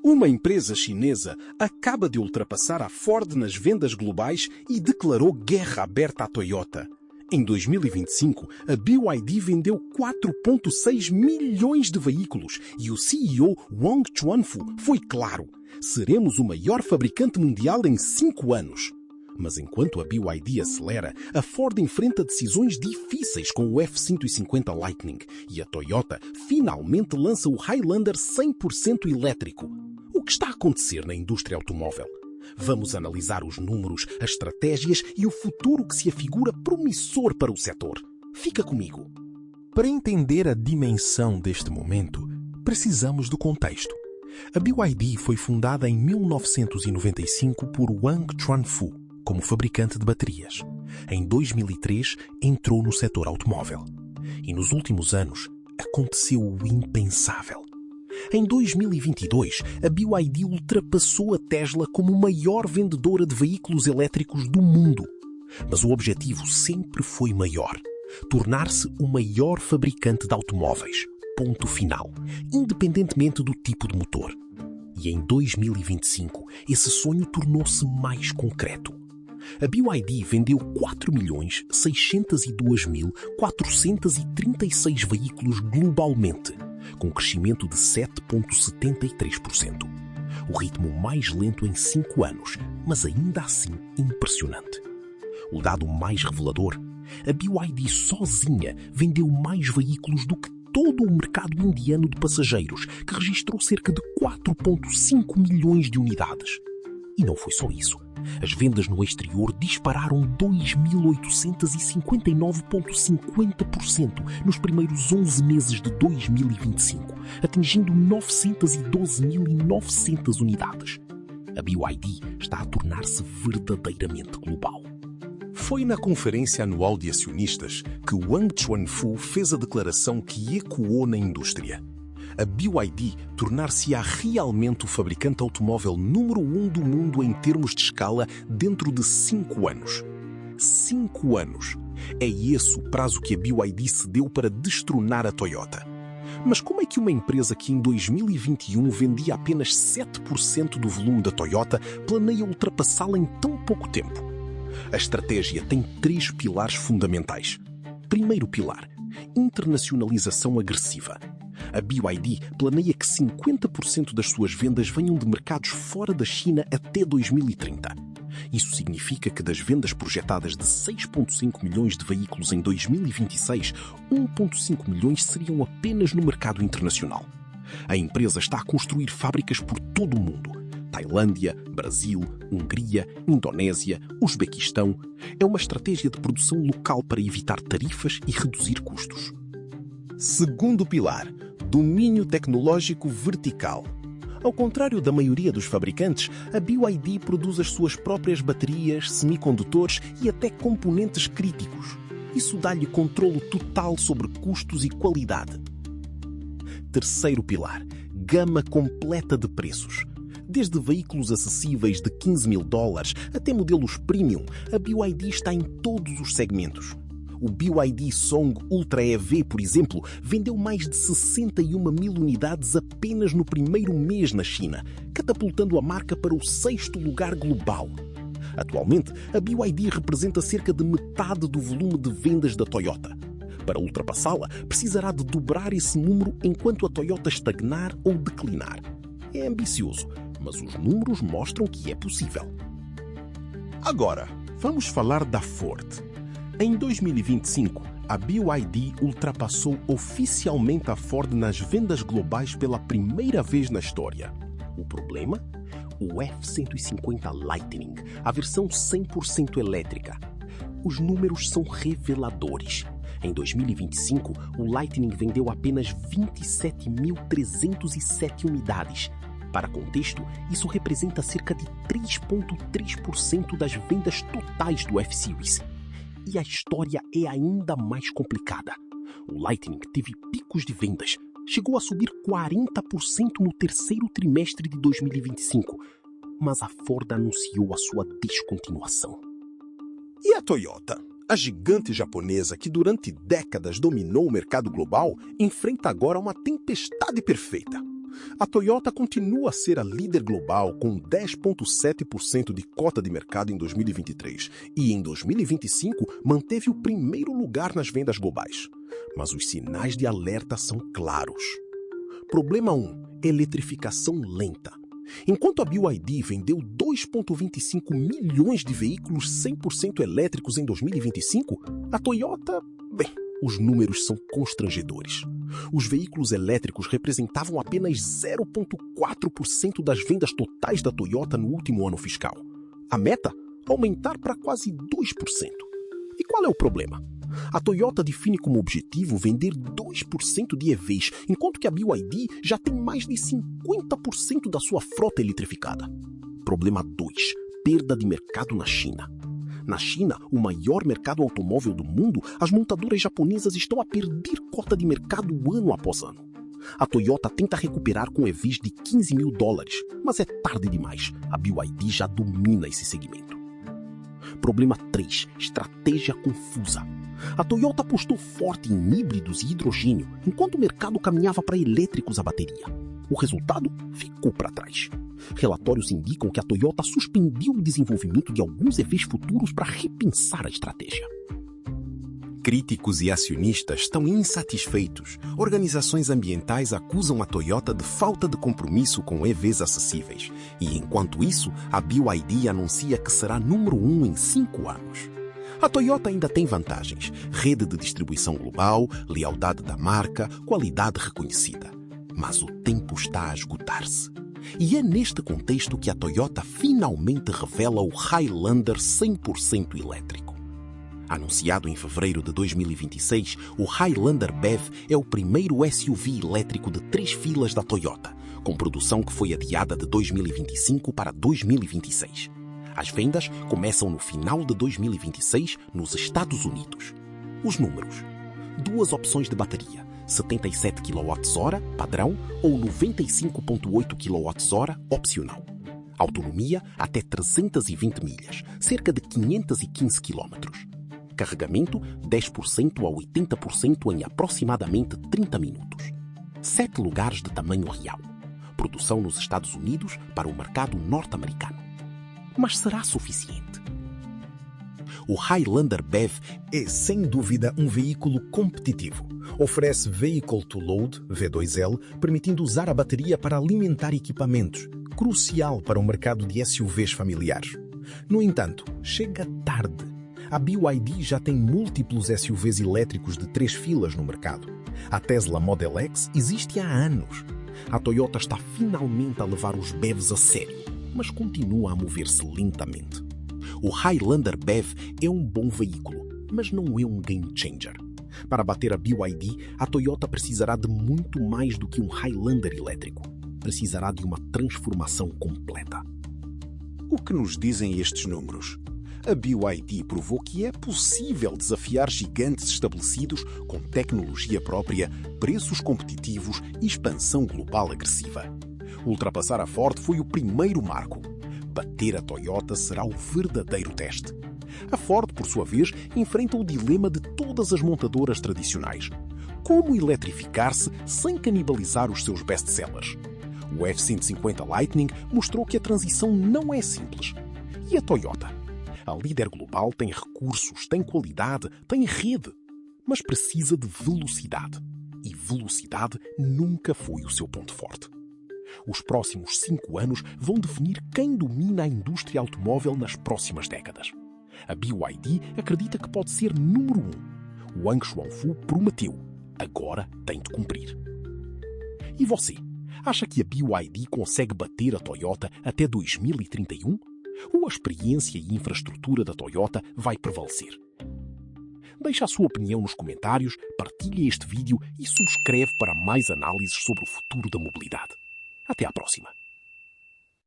Uma empresa chinesa acaba de ultrapassar a Ford nas vendas globais e declarou guerra aberta à Toyota. Em 2025, a BYD vendeu 4,6 milhões de veículos e o CEO Wang Chuanfu foi claro: seremos o maior fabricante mundial em 5 anos. Mas enquanto a BYD acelera, a Ford enfrenta decisões difíceis com o F-150 Lightning e a Toyota finalmente lança o Highlander 100% elétrico. O que está a acontecer na indústria automóvel? Vamos analisar os números, as estratégias e o futuro que se afigura promissor para o setor. Fica comigo. Para entender a dimensão deste momento, precisamos do contexto. A BYD foi fundada em 1995 por Wang Chuanfu como fabricante de baterias. Em 2003, entrou no setor automóvel. E nos últimos anos, aconteceu o impensável. Em 2022, a BYD ultrapassou a Tesla como maior vendedora de veículos elétricos do mundo. Mas o objetivo sempre foi maior: tornar-se o maior fabricante de automóveis. Ponto final, independentemente do tipo de motor. E em 2025, esse sonho tornou-se mais concreto. A BYD vendeu 4.602.436 veículos globalmente, com um crescimento de 7,73%. O ritmo mais lento em 5 anos, mas ainda assim impressionante. O dado mais revelador: a BYD sozinha vendeu mais veículos do que todo o mercado indiano de passageiros, que registrou cerca de 4,5 milhões de unidades. E não foi só isso. As vendas no exterior dispararam 2.859,50% nos primeiros 11 meses de 2025, atingindo 912.900 unidades. A BYD está a tornar-se verdadeiramente global. Foi na conferência anual de acionistas que Wang Chuanfu fez a declaração que ecoou na indústria. A BYD tornar-se-á realmente o fabricante automóvel número 1 do mundo em termos de escala dentro de 5 anos. 5 anos. É esse o prazo que a BYD se deu para destronar a Toyota. Mas como é que uma empresa que em 2021 vendia apenas 7% do volume da Toyota planeia ultrapassá-la em tão pouco tempo? A estratégia tem 3 pilares fundamentais. Primeiro pilar: internacionalização agressiva. A BYD planeia que 50% das suas vendas venham de mercados fora da China até 2030. Isso significa que das vendas projetadas de 6,5 milhões de veículos em 2026, 1,5 milhões seriam apenas no mercado internacional. A empresa está a construir fábricas por todo o mundo: Tailândia, Brasil, Hungria, Indonésia, Uzbequistão. É uma estratégia de produção local para evitar tarifas e reduzir custos. Segundo pilar: domínio tecnológico vertical. Ao contrário da maioria dos fabricantes, a BYD produz as suas próprias baterias, semicondutores e até componentes críticos. Isso dá-lhe controle total sobre custos e qualidade. Terceiro pilar: gama completa de preços. Desde veículos acessíveis de $15.000 até modelos premium, a BYD está em todos os segmentos. O BYD Song Ultra EV, por exemplo, vendeu mais de 61 mil unidades apenas no primeiro mês na China, catapultando a marca para o 6º lugar global. Atualmente, a BYD representa cerca de metade do volume de vendas da Toyota. Para ultrapassá-la, precisará de dobrar esse número enquanto a Toyota estagnar ou declinar. É ambicioso, mas os números mostram que é possível. Agora, vamos falar da Ford. Em 2025, a BYD ultrapassou oficialmente a Ford nas vendas globais pela primeira vez na história. O problema? O F-150 Lightning, a versão 100% elétrica. Os números são reveladores. Em 2025, o Lightning vendeu apenas 27.307 unidades. Para contexto, isso representa cerca de 3,3% das vendas totais do F-Series. E a história é ainda mais complicada. O Lightning teve picos de vendas. Chegou a subir 40% no terceiro trimestre de 2025. Mas a Ford anunciou a sua descontinuação. E a Toyota? A gigante japonesa que durante décadas dominou o mercado global enfrenta agora uma tempestade perfeita. A Toyota continua a ser a líder global com 10,7% de cota de mercado em 2023 e em 2025 manteve o primeiro lugar nas vendas globais. Mas os sinais de alerta são claros. Problema 1. Eletrificação lenta. Enquanto a BYD vendeu 2,25 milhões de veículos 100% elétricos em 2025, a Toyota, os números são constrangedores. Os veículos elétricos representavam apenas 0,4% das vendas totais da Toyota no último ano fiscal. A meta? Aumentar para quase 2%. E qual é o problema? A Toyota define como objetivo vender 2% de EVs, enquanto que a BYD já tem mais de 50% da sua frota eletrificada. Problema 2. Perda de mercado na China. Na China, o maior mercado automóvel do mundo, as montadoras japonesas estão a perder cota de mercado ano após ano. A Toyota tenta recuperar com EVs de $15 mil, mas é tarde demais. A BYD já domina esse segmento. Problema 3. Estratégia confusa. A Toyota apostou forte em híbridos e hidrogênio, enquanto o mercado caminhava para elétricos a bateria. O resultado ficou para trás. Relatórios indicam que a Toyota suspendeu o desenvolvimento de alguns EVs futuros para repensar a estratégia. Críticos e acionistas estão insatisfeitos. Organizações ambientais acusam a Toyota de falta de compromisso com EVs acessíveis. E, enquanto isso, a BYD anuncia que será número 1 em 5 anos. A Toyota ainda tem vantagens: rede de distribuição global, lealdade da marca, qualidade reconhecida. Mas o tempo está a esgotar-se. E é neste contexto que a Toyota finalmente revela o Highlander 100% elétrico. Anunciado em fevereiro de 2026, o Highlander BEV é o primeiro SUV elétrico de 3 filas da Toyota, com produção que foi adiada de 2025 para 2026. As vendas começam no final de 2026 nos Estados Unidos. Os números: 2 opções de bateria, 77 kWh padrão ou 95,8 kWh opcional. Autonomia até 320 milhas, cerca de 515 km. Carregamento 10% a 80% em aproximadamente 30 minutos. 7 lugares de tamanho real. Produção nos Estados Unidos para o mercado norte-americano. Mas será suficiente? O Highlander BEV é, sem dúvida, um veículo competitivo. Oferece Vehicle to Load, V2L, permitindo usar a bateria para alimentar equipamentos, crucial para o mercado de SUVs familiares. No entanto, chega tarde. A BYD já tem múltiplos SUVs elétricos de 3 filas no mercado. A Tesla Model X existe há anos. A Toyota está finalmente a levar os BEVs a sério, mas continua a mover-se lentamente. O Highlander BEV é um bom veículo, mas não é um game changer. Para bater a BYD, a Toyota precisará de muito mais do que um Highlander elétrico. Precisará de uma transformação completa. O que nos dizem estes números? A BYD provou que é possível desafiar gigantes estabelecidos com tecnologia própria, preços competitivos e expansão global agressiva. Ultrapassar a Ford foi o primeiro marco. Bater a Toyota será o verdadeiro teste. A Ford, por sua vez, enfrenta o dilema de todas as montadoras tradicionais. Como eletrificar-se sem canibalizar os seus best-sellers? O F-150 Lightning mostrou que a transição não é simples. E a Toyota? A líder global tem recursos, tem qualidade, tem rede, mas precisa de velocidade. E velocidade nunca foi o seu ponto forte. Os próximos 5 anos vão definir quem domina a indústria automóvel nas próximas décadas. A BYD acredita que pode ser número 1. Wang Chuanfu prometeu. Agora tem de cumprir. E você? Acha que a BYD consegue bater a Toyota até 2031? Ou a experiência e infraestrutura da Toyota vai prevalecer? Deixe a sua opinião nos comentários, partilhe este vídeo e subscreve para mais análises sobre o futuro da mobilidade. Até à próxima!